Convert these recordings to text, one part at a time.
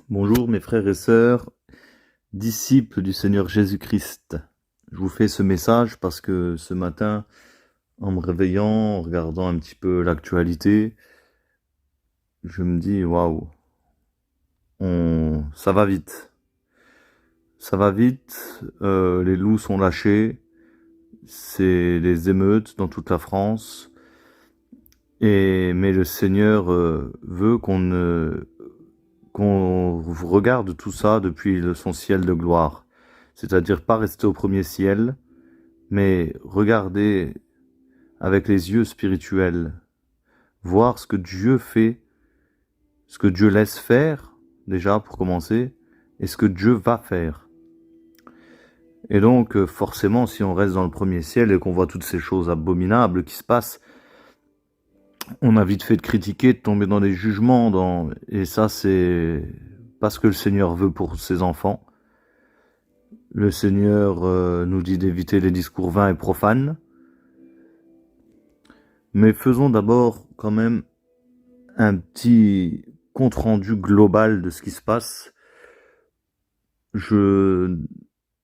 Bonjour mes frères et sœurs, disciples du Seigneur Jésus-Christ. Je vous fais ce message parce que ce matin, en me réveillant, en regardant un petit peu l'actualité, je me dis waouh, ça va vite. Ça va vite, les loups sont lâchés, c'est les émeutes dans toute la France. Mais le Seigneur veut qu'on regarde tout ça depuis son ciel de gloire. C'est-à-dire pas rester au premier ciel, mais regarder avec les yeux spirituels, voir ce que Dieu fait, ce que Dieu laisse faire, déjà pour commencer, et ce que Dieu va faire. Et donc forcément, si on reste dans le premier ciel et qu'on voit toutes ces choses abominables qui se passent, on a vite fait de critiquer, de tomber dans des jugements, et ça c'est pas ce que le Seigneur veut pour ses enfants. Le Seigneur nous dit d'éviter les discours vains et profanes. Mais faisons d'abord quand même un petit compte-rendu global de ce qui se passe.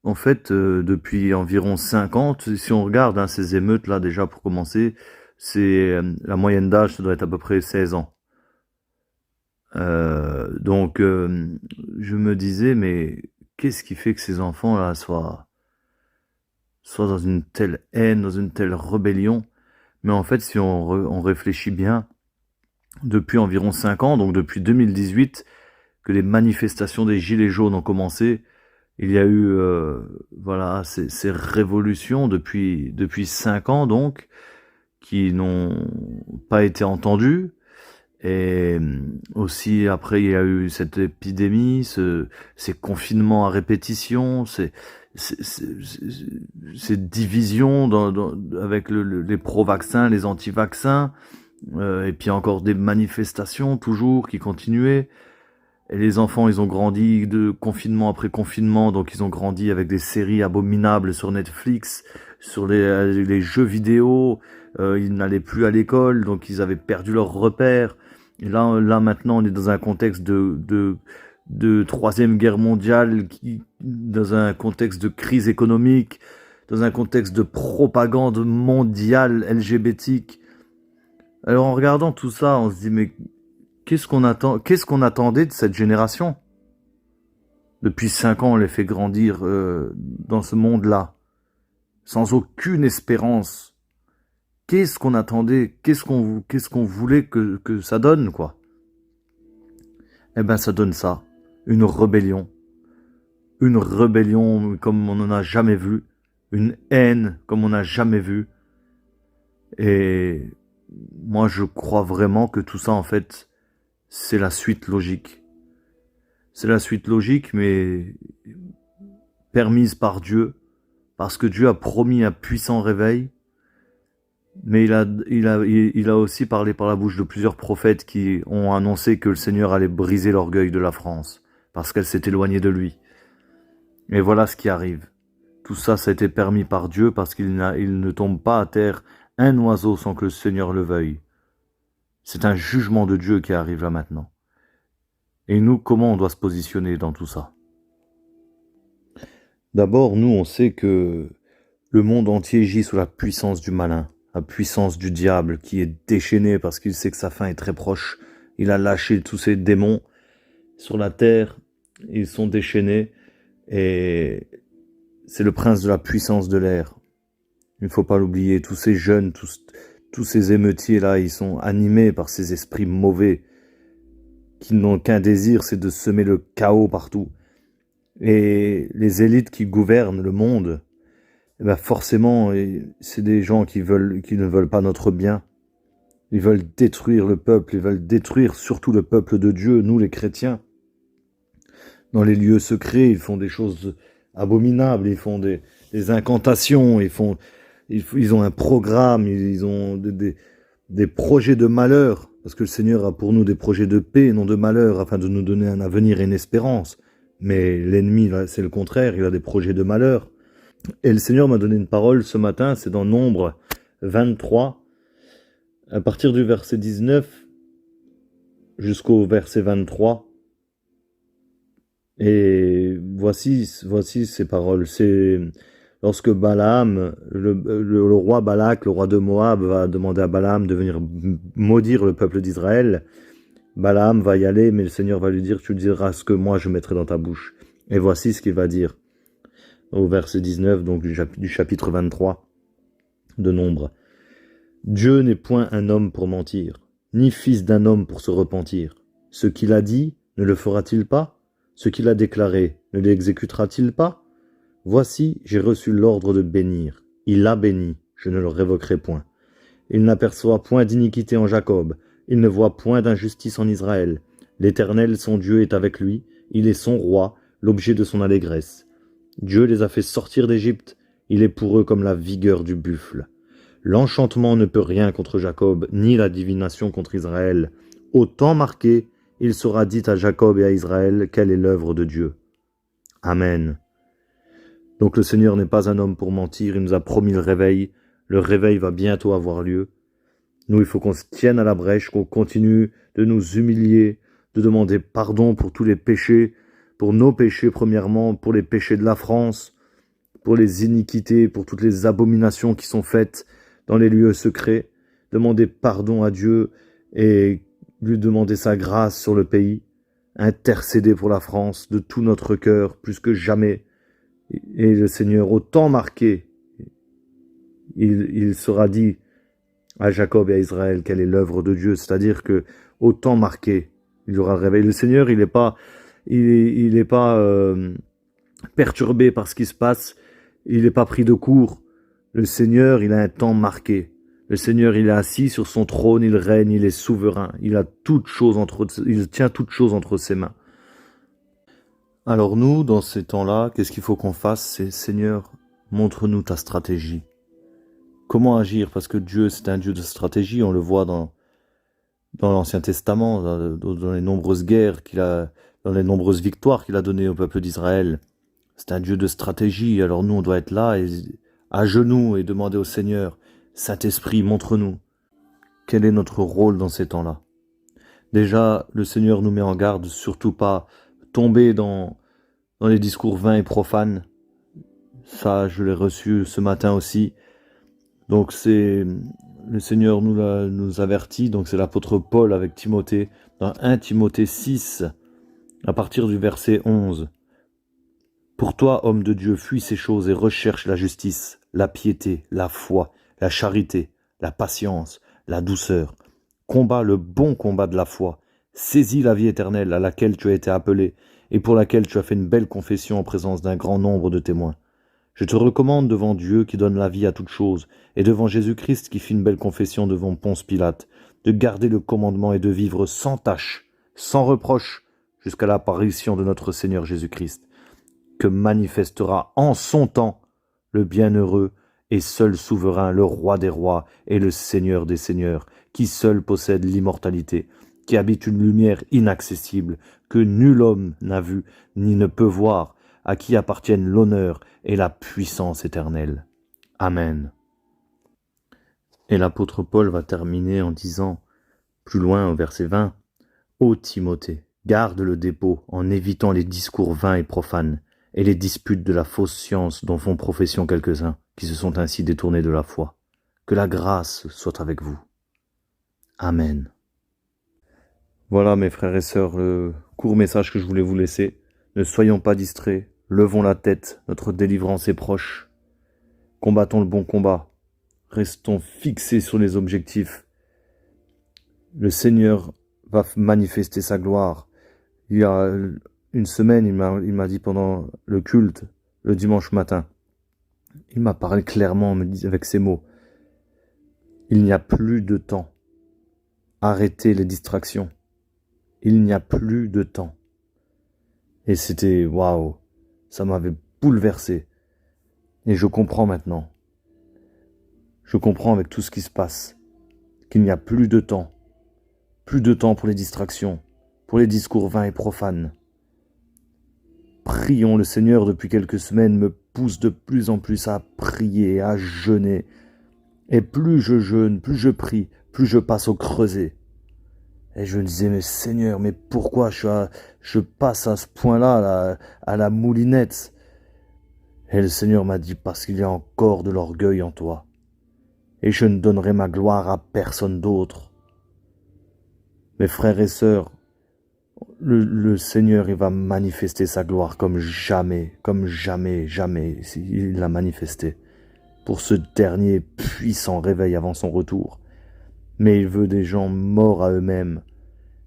En fait, depuis environ 5 ans, si on regarde ces émeutes-là, déjà pour commencer, la moyenne d'âge, ça doit être à peu près 16 ans. Donc, je me disais, mais qu'est-ce qui fait que ces enfants-là soient dans une telle haine, dans une telle rébellion? Mais en fait, si on réfléchit bien, depuis environ 5 ans, donc depuis 2018, que les manifestations des Gilets jaunes ont commencé, il y a eu voilà, ces révolutions depuis 5 ans, donc, qui n'ont pas été entendues. Et aussi, après, il y a eu cette épidémie, ces confinements à répétition, ces divisions avec les pro-vaccins, les anti-vaccins, et puis encore des manifestations toujours qui continuaient. Et les enfants, ils ont grandi de confinement après confinement, donc ils ont grandi avec des séries abominables sur Netflix, sur les jeux vidéo, ils n'allaient plus à l'école, donc ils avaient perdu leurs repères. Et là maintenant, on est dans un contexte de troisième guerre mondiale, dans un contexte de crise économique, dans un contexte de propagande mondiale LGBTique. Alors en regardant tout ça, on se dit mais qu'est-ce qu'on attendait de cette génération? Depuis 5 ans, on les fait grandir dans ce monde-là, sans aucune espérance. Qu'est-ce qu'on attendait? Qu'est-ce qu'on voulait que ça donne, quoi? Eh ben, ça donne ça. Une rébellion. Une rébellion comme on n'en a jamais vu. Une haine comme on n'a jamais vu. Et moi, je crois vraiment que tout ça, en fait, c'est la suite logique. C'est la suite logique, mais permise par Dieu, parce que Dieu a promis un puissant réveil, mais il a aussi parlé par la bouche de plusieurs prophètes qui ont annoncé que le Seigneur allait briser l'orgueil de la France, parce qu'elle s'est éloignée de lui. Et voilà ce qui arrive. Tout ça, ça a été permis par Dieu, parce qu'il ne tombe pas à terre un oiseau sans que le Seigneur le veuille. C'est un jugement de Dieu qui arrive là maintenant. Et nous, comment on doit se positionner dans tout ça? D'abord, nous, on sait que le monde entier gît sous la puissance du malin, la puissance du diable qui est déchaîné parce qu'il sait que sa fin est très proche. Il a lâché tous ses démons sur la terre, ils sont déchaînés et c'est le prince de la puissance de l'air. Il ne faut pas l'oublier, tous ces jeunes, tous ces émeutiers-là, ils sont animés par ces esprits mauvais qui n'ont qu'un désir, c'est de semer le chaos partout. Et les élites qui gouvernent le monde, eh ben forcément, c'est des gens qui ne veulent pas notre bien. Ils veulent détruire le peuple, ils veulent détruire surtout le peuple de Dieu, nous les chrétiens. Dans les lieux secrets, ils font des choses abominables, ils font des incantations, ils ont un programme, ils ont des projets de malheur, parce que le Seigneur a pour nous des projets de paix et non de malheur, afin de nous donner un avenir et une espérance. Mais l'ennemi, c'est le contraire, il a des projets de malheur. Et le Seigneur m'a donné une parole ce matin, c'est dans Nombre 23, à partir du verset 19 jusqu'au verset 23. Et voici ces paroles. C'est lorsque Balaam, le roi Balak, le roi de Moab, va demander à Balaam de venir maudire le peuple d'Israël. Balaam va y aller, mais le Seigneur va lui dire, tu diras ce que moi je mettrai dans ta bouche. Et voici ce qu'il va dire au verset 19, donc du chapitre 23 de Nombre. Dieu n'est point un homme pour mentir, ni fils d'un homme pour se repentir. Ce qu'il a dit, ne le fera-t-il pas? Ce qu'il a déclaré, ne l'exécutera-t-il pas? Voici, j'ai reçu l'ordre de bénir. Il a béni, je ne le révoquerai point. Il n'aperçoit point d'iniquité en Jacob, il ne voit point d'injustice en Israël. L'Éternel, son Dieu, est avec lui, il est son roi, l'objet de son allégresse. Dieu les a fait sortir d'Égypte, il est pour eux comme la vigueur du buffle. L'enchantement ne peut rien contre Jacob, ni la divination contre Israël. Au temps marqué, il sera dit à Jacob et à Israël quelle est l'œuvre de Dieu. Amen. Donc le Seigneur n'est pas un homme pour mentir, il nous a promis le réveil va bientôt avoir lieu. Nous, il faut qu'on se tienne à la brèche, qu'on continue de nous humilier, de demander pardon pour tous les péchés, pour nos péchés premièrement, pour les péchés de la France, pour les iniquités, pour toutes les abominations qui sont faites dans les lieux secrets, demander pardon à Dieu et lui demander sa grâce sur le pays, intercéder pour la France de tout notre cœur, plus que jamais. Et le Seigneur, au temps marqué, il sera dit à Jacob et à Israël quelle est l'œuvre de Dieu, c'est-à-dire que au temps marqué, il y aura le réveil. Le Seigneur, il est pas perturbé par ce qui se passe, il n'est pas pris de court. Le Seigneur, il a un temps marqué. Le Seigneur, il est assis sur son trône, il règne, il est souverain. Il tient toutes choses entre ses mains. Alors nous, dans ces temps-là, qu'est-ce qu'il faut qu'on fasse? C'est Seigneur, montre-nous ta stratégie. Comment agir? Parce que Dieu, c'est un Dieu de stratégie, on le voit dans l'Ancien Testament, dans les nombreuses guerres dans les nombreuses victoires qu'il a données au peuple d'Israël. C'est un Dieu de stratégie, alors nous, on doit être là, à genoux, et demander au Seigneur, Saint-Esprit, montre-nous, quel est notre rôle dans ces temps-là. Déjà, le Seigneur nous met en garde, surtout pas tomber dans les discours vains et profanes. Ça, je l'ai reçu ce matin aussi. Donc le Seigneur nous avertit, donc c'est l'apôtre Paul avec Timothée, dans 1 Timothée 6, à partir du verset 11. Pour toi, homme de Dieu, fuis ces choses et recherche la justice, la piété, la foi, la charité, la patience, la douceur. Combat le bon combat de la foi. Saisis la vie éternelle à laquelle tu as été appelé et pour laquelle tu as fait une belle confession en présence d'un grand nombre de témoins. Je te recommande devant Dieu qui donne la vie à toutes choses, et devant Jésus-Christ qui fit une belle confession devant Ponce Pilate, de garder le commandement et de vivre sans tache, sans reproche, jusqu'à l'apparition de notre Seigneur Jésus-Christ, que manifestera en son temps le bienheureux et seul souverain, le roi des rois et le Seigneur des seigneurs, qui seul possède l'immortalité, qui habite une lumière inaccessible, que nul homme n'a vue ni ne peut voir, à qui appartiennent l'honneur et la puissance éternelle. Amen. Et l'apôtre Paul va terminer en disant, plus loin au verset 20, « Ô Timothée, garde le dépôt en évitant les discours vains et profanes et les disputes de la fausse science dont font profession quelques-uns qui se sont ainsi détournés de la foi. Que la grâce soit avec vous. Amen. » Voilà mes frères et sœurs, le court message que je voulais vous laisser. Ne soyons pas distraits, levons la tête, notre délivrance est proche. Combattons le bon combat, restons fixés sur les objectifs. Le Seigneur va manifester sa gloire. Il y a une semaine, il m'a dit pendant le culte, le dimanche matin, il m'a parlé clairement avec ces mots. Il n'y a plus de temps. Arrêtez les distractions. Il n'y a plus de temps. Et c'était, waouh, ça m'avait bouleversé. Et je comprends maintenant. Je comprends avec tout ce qui se passe qu'il n'y a plus de temps. Plus de temps pour les distractions, pour les discours vains et profanes. Prions, le Seigneur depuis quelques semaines me pousse de plus en plus à prier, à jeûner. Et plus je jeûne, plus je prie, plus je passe au creuset. Et je me disais, mais Seigneur, mais pourquoi je passe à ce point-là, à la moulinette? Et le Seigneur m'a dit, parce qu'il y a encore de l'orgueil en toi. Et je ne donnerai ma gloire à personne d'autre. Mes frères et sœurs, le Seigneur, il va manifester sa gloire comme jamais, jamais il l'a manifesté. Pour ce dernier puissant réveil avant son retour. Mais il veut des gens morts à eux-mêmes,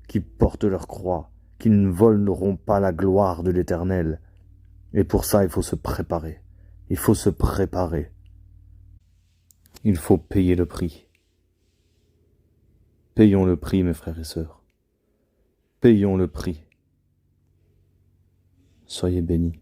qui portent leur croix, qui ne voleront pas la gloire de l'Éternel. Et pour ça, il faut se préparer. Il faut se préparer. Il faut payer le prix. Payons le prix, mes frères et sœurs. Payons le prix. Soyez bénis.